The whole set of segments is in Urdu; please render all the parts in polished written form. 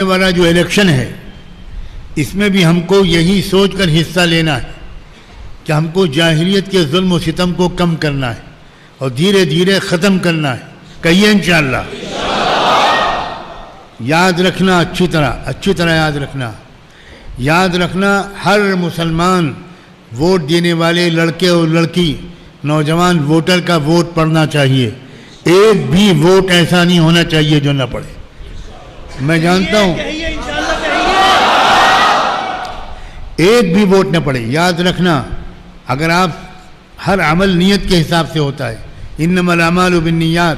والا جو الیکشن ہے اس میں بھی ہم کو یہی سوچ کر حصہ لینا ہے کہ ہم کو جاہلیت کے ظلم و ستم کو کم کرنا ہے اور دھیرے دھیرے ختم کرنا ہے. کہیے انشاءاللہ. یاد رکھنا اچھی طرح یاد رکھنا ہر مسلمان ووٹ دینے والے لڑکے اور لڑکی نوجوان ووٹر کا ووٹ پڑھنا چاہیے. ایک بھی ووٹ ایسا نہیں ہونا چاہیے جو نہ پڑھے. میں جانتا ہوں ایک بھی ووٹ نہ پڑے. یاد رکھنا اگر آپ ہر عمل نیت کے حساب سے ہوتا ہے. انما الاعمال بالنیات.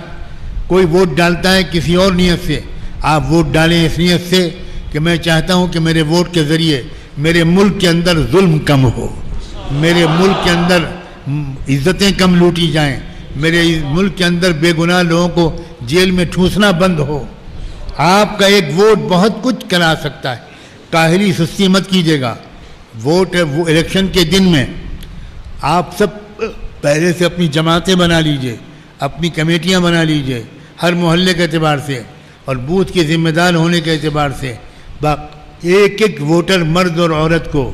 کوئی ووٹ ڈالتا ہے کسی اور نیت سے, آپ ووٹ ڈالیں اس نیت سے کہ میں چاہتا ہوں کہ میرے ووٹ کے ذریعے میرے ملک کے اندر ظلم کم ہو, میرے ملک کے اندر عزتیں کم لوٹی جائیں, میرے ملک کے اندر بے گناہ لوگوں کو جیل میں ٹھوسنا بند ہو. آپ کا ایک ووٹ بہت کچھ کرا سکتا ہے. کاہلی سستی مت کیجیے گا. ووٹ وہ الیکشن کے دن میں آپ سب پہلے سے اپنی جماعتیں بنا لیجئے, اپنی کمیٹیاں بنا لیجئے ہر محلے کے اعتبار سے اور بوتھ کے ذمہ دار ہونے کے اعتبار سے. ایک ایک ووٹر مرد اور عورت کو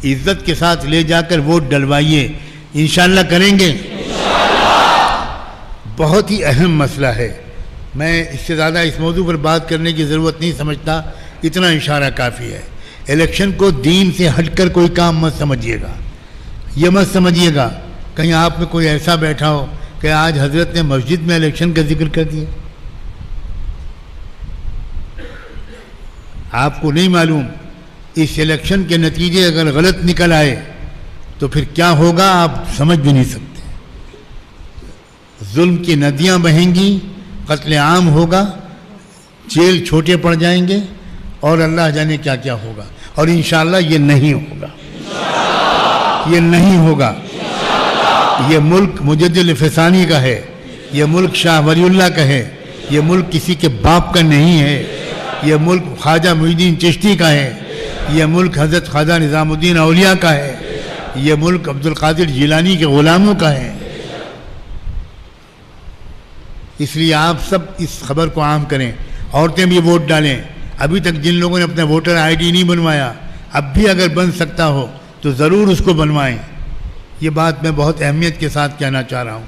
عزت کے ساتھ لے جا کر ووٹ ڈلوائیے. انشاءاللہ کریں گے. بہت ہی اہم مسئلہ ہے. میں اس سے زیادہ اس موضوع پر بات کرنے کی ضرورت نہیں سمجھتا, اتنا اشارہ کافی ہے. الیکشن کو دین سے ہٹ کر کوئی کام مت سمجھیے گا. یہ مت سمجھیے گا کہیں آپ میں کوئی ایسا بیٹھا ہو کہ آج حضرت نے مسجد میں الیکشن کا ذکر کر دیا. آپ کو نہیں معلوم اس الیکشن کے نتیجے اگر غلط نکل آئے تو پھر کیا ہوگا آپ سمجھ بھی نہیں سکتے. ظلم کی ندیاں بہیں گی, قتل عام ہوگا, جیل چھوٹے پڑ جائیں گے اور اللہ جانے کیا کیا ہوگا. اور انشاءاللہ یہ نہیں ہوگا, یہ نہیں ہوگا. یہ ملک مجدد الفسانی کا ہے, یہ ملک شاہ ولی اللہ کا ہے, یہ ملک کسی کے باپ کا نہیں ہے, یہ ملک خواجہ محی الدین چشتی کا ہے, یہ ملک حضرت خواجہ نظام الدین اولیاء کا ہے, یہ ملک عبد القادر جیلانی کے غلاموں کا ہے. اس لیے آپ سب اس خبر کو عام کریں. عورتیں بھی ووٹ ڈالیں. ابھی تک جن لوگوں نے اپنا ووٹر آئی ڈی نہیں بنوایا, اب بھی اگر بن سکتا ہو تو ضرور اس کو بنوائیں. یہ بات میں بہت اہمیت کے ساتھ کہنا چاہ رہا ہوں.